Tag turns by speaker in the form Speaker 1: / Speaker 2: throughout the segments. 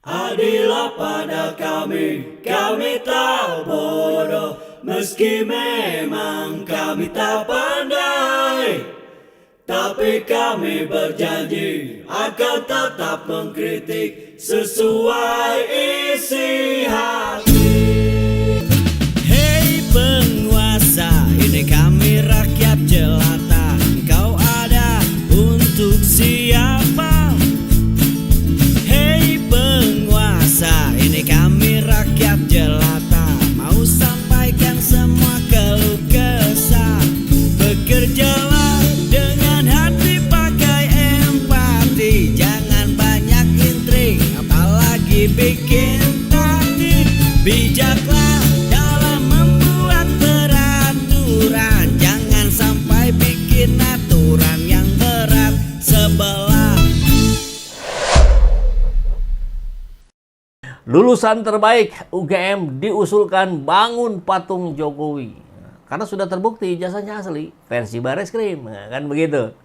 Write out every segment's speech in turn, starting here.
Speaker 1: Adillah pada kami tak bodoh, meski memang kami tak pandai. Tapi kami berjanji akan tetap mengkritik sesuai isi hati.
Speaker 2: Hei penguasa, ini kami rakyat jelata. Engkau ada untuk siapa? Hei penguasa, ini kami rakyat jelata. Mau sampaikan semua keluh kesah. Bekerjalah dengan hati, pakai empati. Jangan banyak intrik, apalagi bikin taktik. Bijaklah dalam membuat peraturan. Jangan sampai bikin aturan yang berat sebelah.
Speaker 3: Lulusan terbaik UGM diusulkan bangun patung Jokowi. Karena sudah terbukti ijazahnya asli, versi Bareskrim, kan begitu.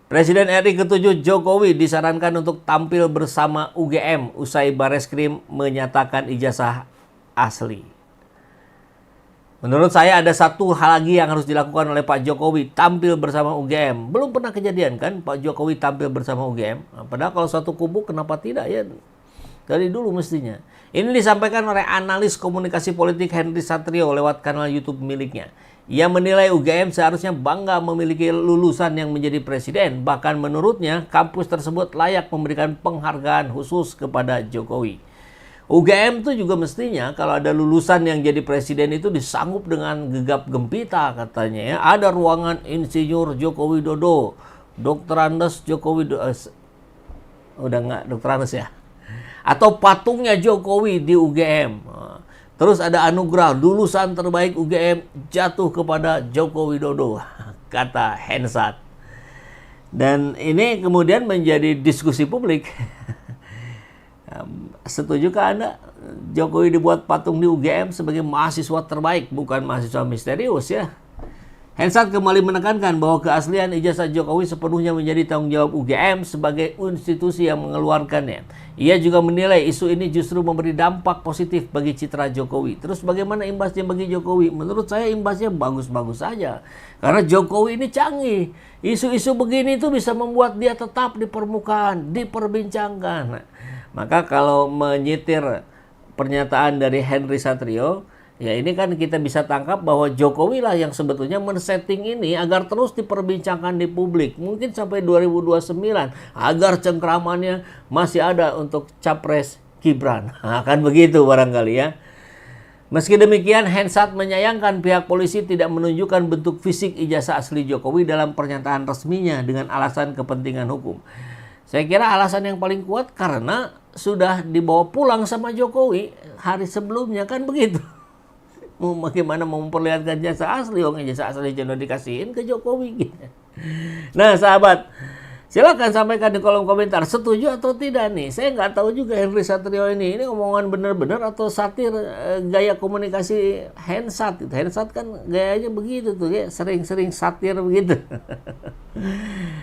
Speaker 3: Presiden RI ke-7 Jokowi disarankan untuk tampil bersama UGM usai Bareskrim menyatakan ijazah asli. Menurut saya ada satu hal lagi yang harus dilakukan oleh Pak Jokowi, tampil bersama UGM. Belum pernah kejadian kan Pak Jokowi tampil bersama UGM. Padahal kalau satu kubu kenapa tidak ya? Dari dulu mestinya. Ini disampaikan oleh analis komunikasi politik Henry Satrio lewat kanal YouTube miliknya. Ia menilai UGM seharusnya bangga memiliki lulusan yang menjadi presiden. Bahkan menurutnya kampus tersebut layak memberikan penghargaan khusus kepada Jokowi. UGM itu juga mestinya kalau ada lulusan yang jadi presiden itu disanggup dengan gegap gempita katanya ya. Ada ruangan Insinyur Joko Widodo, Dr. Andes Joko Widodo. Udah nggak Dr. Andes ya? Atau patungnya Jokowi di UGM. Terus ada anugerah lulusan terbaik UGM jatuh kepada Joko Widodo, kata Hensat. Dan ini kemudian menjadi diskusi publik. Setujukah Anda Jokowi dibuat patung di UGM sebagai mahasiswa terbaik, bukan mahasiswa misterius ya? Hensat kembali menekankan bahwa keaslian ijazah Jokowi sepenuhnya menjadi tanggung jawab UGM sebagai institusi yang mengeluarkannya. Ia juga menilai isu ini justru memberi dampak positif bagi citra Jokowi. Terus bagaimana imbasnya bagi Jokowi? Menurut saya imbasnya bagus-bagus saja. Karena Jokowi ini canggih. Isu-isu begini itu bisa membuat dia tetap di permukaan, diperbincangkan. Nah, maka kalau menyitir pernyataan dari Henry Satrio, ya ini kan kita bisa tangkap bahwa Jokowi lah yang sebetulnya men-setting ini agar terus diperbincangkan di publik. Mungkin sampai 2029 agar cengkramannya masih ada untuk capres Gibran. Akan begitu barangkali ya. Meski demikian, Hensat menyayangkan pihak polisi tidak menunjukkan bentuk fisik ijazah asli Jokowi dalam pernyataan resminya dengan alasan kepentingan hukum. Saya kira alasan yang paling kuat karena sudah dibawa pulang sama Jokowi hari sebelumnya, kan begitu. Bagaimana mau memperlihatkan jasa asli, jasa asli sudah dikasihin ke Jokowi gitu. Nah sahabat, silakan sampaikan di kolom komentar setuju atau tidak nih. Saya nggak tahu juga Henry Satrio ini omongan benar-benar atau satir gaya komunikasi Hensat. Hensat kan gayanya begitu tuh ya, sering-sering satir begitu.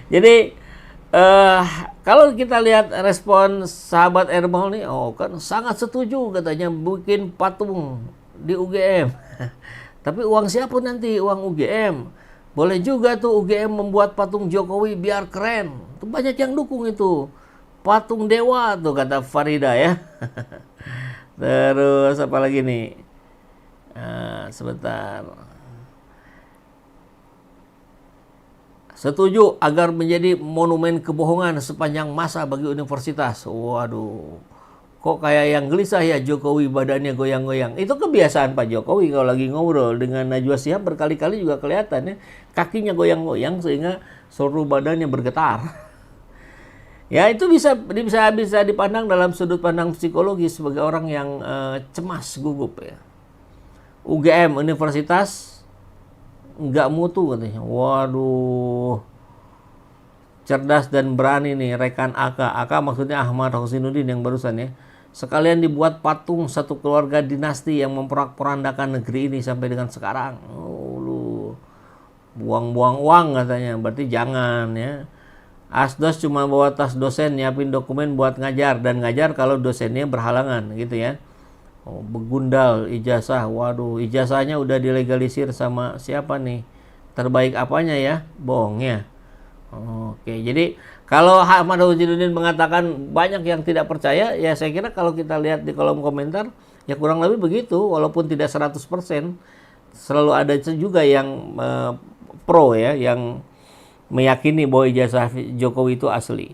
Speaker 3: Jadi kalau kita lihat respon sahabat Ermal nih, kan sangat setuju katanya bikin patung di UGM. Tapi uang siapa nanti? Uang UGM. Boleh juga tuh UGM membuat patung Jokowi biar keren. Tuh banyak yang dukung itu. Patung dewa tuh kata Farida ya. Terus apa lagi nih? Sebentar. Setuju agar menjadi monumen kebohongan sepanjang masa bagi universitas. Waduh. Kok kayak yang gelisah ya Jokowi badannya goyang-goyang. Itu kebiasaan Pak Jokowi kalau lagi ngobrol dengan Najwa Shihab berkali-kali juga kelihatan ya. Kakinya goyang-goyang sehingga seluruh badannya bergetar. Ya itu bisa dipandang dalam sudut pandang psikologis sebagai orang yang cemas gugup ya. UGM Universitas nggak mutu katanya. Waduh. Cerdas dan berani nih rekan AK. AK maksudnya Ahmad Husainuddin yang barusan ya. Sekalian dibuat patung satu keluarga dinasti yang memporak-porandakan negeri ini sampai dengan sekarang. Lu buang-buang uang katanya, berarti jangan ya. Asdos cuma bawa tas dosen, nyiapin dokumen buat ngajar, dan ngajar kalau dosennya berhalangan gitu ya. Oh, begundal ijazah. Waduh, ijazahnya udah dilegalisir sama siapa nih? Terbaik apanya ya? Bohongnya. Oke, jadi kalau Ahmad Huzinuddin mengatakan banyak yang tidak percaya, ya saya kira kalau kita lihat di kolom komentar, ya kurang lebih begitu, walaupun tidak 100%, selalu ada juga yang pro ya, yang meyakini bahwa ijazah Jokowi itu asli.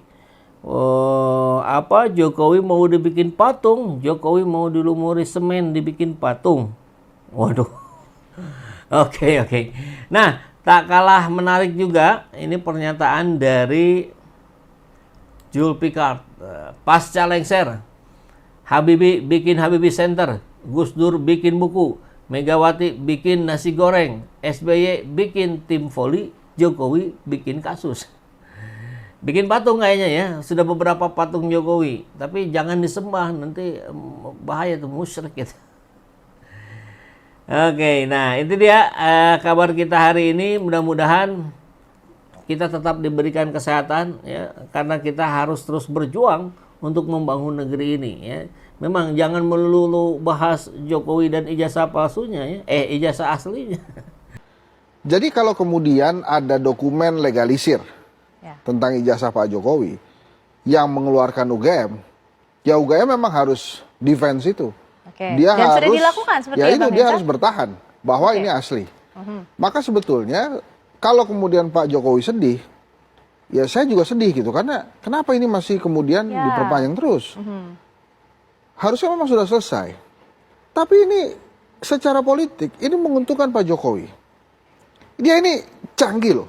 Speaker 3: Jokowi mau dibikin patung, Jokowi mau dilumuri semen dibikin patung. Waduh. Oke. Nah, tak kalah menarik juga ini pernyataan dari Zulfikar pasca lengser. Habibie bikin Habibie Center, Gus Dur bikin buku, Megawati bikin nasi goreng, SBY bikin tim voli, Jokowi bikin kasus. Bikin patung kayaknya ya, sudah beberapa patung Jokowi, tapi jangan disembah, nanti bahaya tuh, musyrik gitu. Oke, nah itu dia kabar kita hari ini. Mudah-mudahan kita tetap diberikan kesehatan ya, karena kita harus terus berjuang untuk membangun negeri ini ya. Memang jangan melulu bahas Jokowi dan ijazah palsunya ya, ijazah aslinya.
Speaker 4: Jadi kalau kemudian ada dokumen legalisir tentang ijazah Pak Jokowi yang mengeluarkan UGM, ya UGM memang harus defense itu. Dia
Speaker 5: dan
Speaker 4: harus,
Speaker 5: sudah dilakukan seperti
Speaker 4: ya itu
Speaker 5: Bang
Speaker 4: dia
Speaker 5: Hensat?
Speaker 4: harus bertahan bahwa ini asli. Maka sebetulnya kalau kemudian Pak Jokowi sedih, ya saya juga sedih gitu, karena kenapa ini masih kemudian diperpanjang terus? Harusnya memang sudah selesai. Tapi ini secara politik ini menguntungkan Pak Jokowi. Dia ini canggih loh.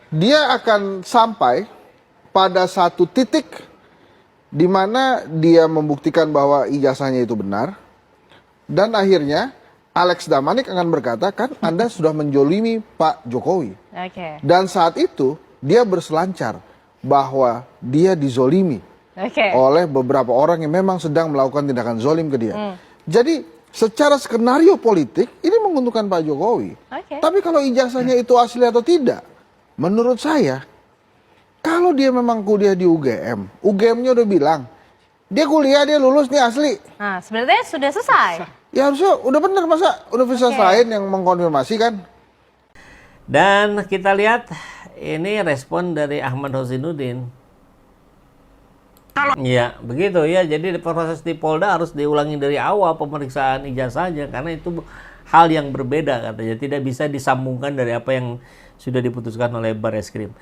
Speaker 4: Dia akan sampai pada satu titik di mana dia membuktikan bahwa ijazahnya itu benar, dan akhirnya Alex Damanik akan berkata, kan Anda sudah menjolimi Pak Jokowi. Dan saat itu dia berselancar bahwa dia dizolimi oleh beberapa orang yang memang sedang melakukan tindakan zolim ke dia. Jadi secara skenario politik ini menguntungkan Pak Jokowi. Tapi kalau ijazahnya itu asli atau tidak, menurut saya, kalau dia memang kuliah di UGM, UGM-nya udah bilang, dia kuliah, dia lulus, nih asli.
Speaker 5: Nah, sebenarnya sudah selesai.
Speaker 4: Ya harusnya udah benar, masa universitas lain yang mengkonfirmasi kan?
Speaker 3: Dan kita lihat ini respon dari Ahmad Huzinuddin. Ya, begitu ya. Jadi proses di Polda harus diulangi dari awal pemeriksaan ijazahnya, karena itu hal yang berbeda katanya, tidak bisa disambungkan dari apa yang sudah diputuskan oleh Barreskrim.